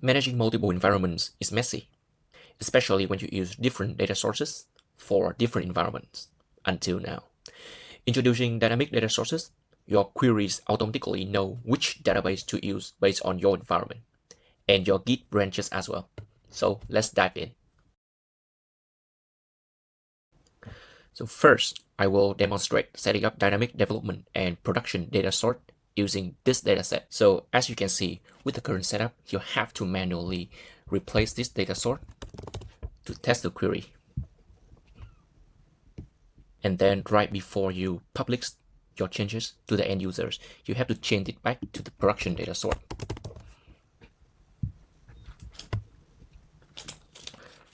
Managing multiple environments is messy, especially when you use different data sources for different environments. Until now, introducing dynamic data sources, your queries automatically know which database to use based on your environment and your Git branches as well. So let's dive in. So first, I will demonstrate setting up dynamic development and production data sort using this dataset. So as you can see, with the current setup, you have to manually replace this data sort to test the query. And then right before you publish your changes to the end users, you have to change it back to the production data sort.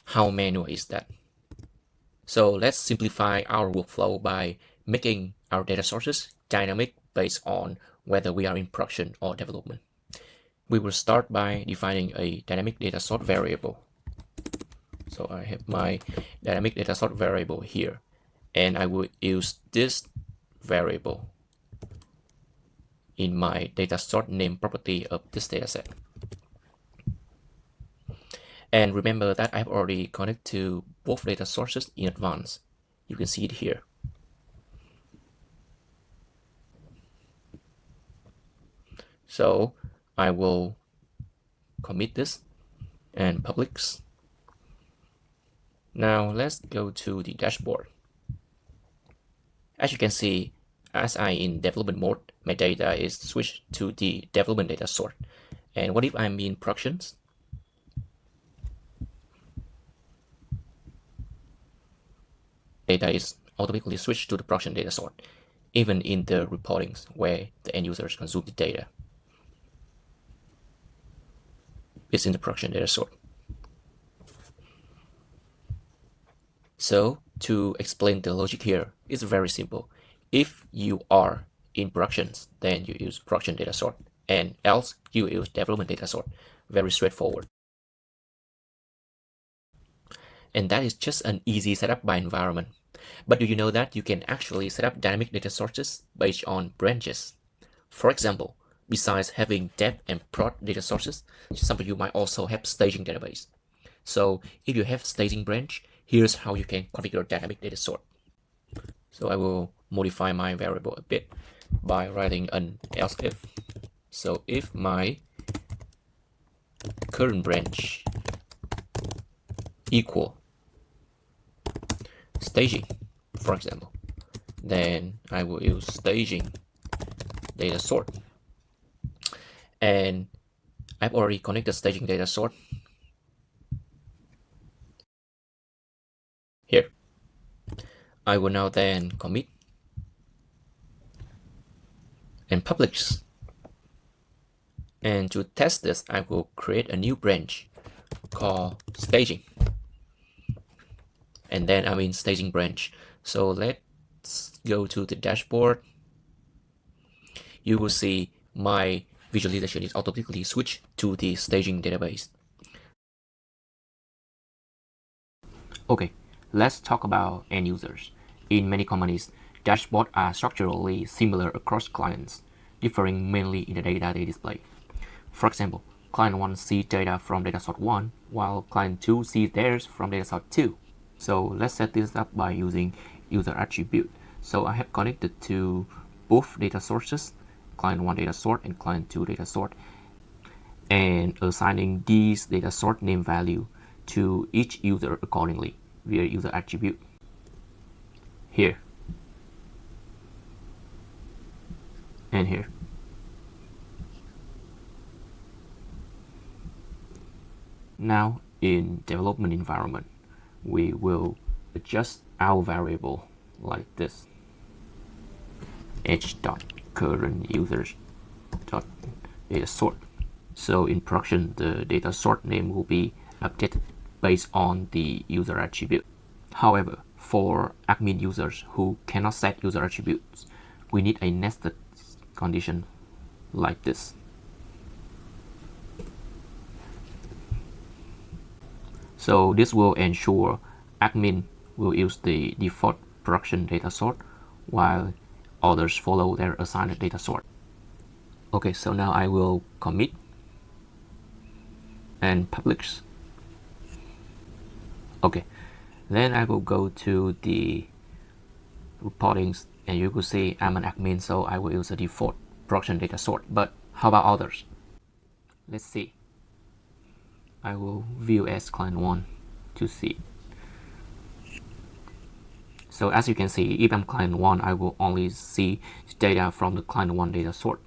How manual is that? So let's simplify our workflow by making our data sources dynamic based on whether we are in production or development. We will start by defining a dynamic data sort variable. So I have my dynamic data sort variable here, and I will use this variable in my data sort name property of this dataset. And remember that I've already connected to both data sources in advance. You can see it here. So I will commit this and publish. Now let's go to the dashboard. As you can see, as I'm in development mode, my data is switched to the development data sort. And what if I'm in productions? Data is automatically switched to the production data sort, even in the reportings where the end users consume the data. It's in the production data sort. So to explain the logic here, it's very simple. If you are in productions, then you use production data sort, and else you use development data sort. Very straightforward. And that is just an easy setup by environment. But do you know that you can actually set up dynamic data sources based on branches? For example, besides having dev and prod data sources, some of you might also have staging database. So if you have staging branch, here's how you can configure dynamic data sort. So I will modify my variable a bit by writing an else if. So if my current branch equal staging, for example, then I will use staging data sort. And I've already connected staging data sort here. I will now then commit and publish. And to test this, I will create a new branch called staging. And then I'm in staging branch. So let's go to the dashboard. You will see my visualization is automatically switched to the staging database. Okay, let's talk about end users. In many companies, dashboards are structurally similar across clients, differing mainly in the data they display. For example, client 1 sees data from data sort 1, while client 2 sees theirs from data sort 2. So let's set this up by using user attribute. So I have connected to both data sources, client 1 data sort and client 2 data sort, and assigning these data sort name value to each user accordingly via user attribute here and here. Now in development environment, we will adjust our variable like this: h.current_users.data sort. So in production, the data sort name will be updated based on the user attribute. However, for admin users who cannot set user attributes, we need a nested condition like this. So this will ensure admin will use the default production data sort while others follow their assigned data sort. Okay, so now I will commit and publish. Okay, then I will go to the reportings, and you will see I'm an admin, so I will use the default production data sort. But how about others? Let's see. I will view as client 1 to see. So as you can see, if I'm client 1, I will only see data from the client 1 data sort.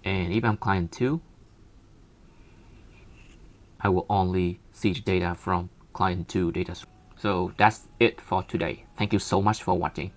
And if I'm client 2, I will only see data from client 2 data sort. So that's it for today. Thank you so much for watching.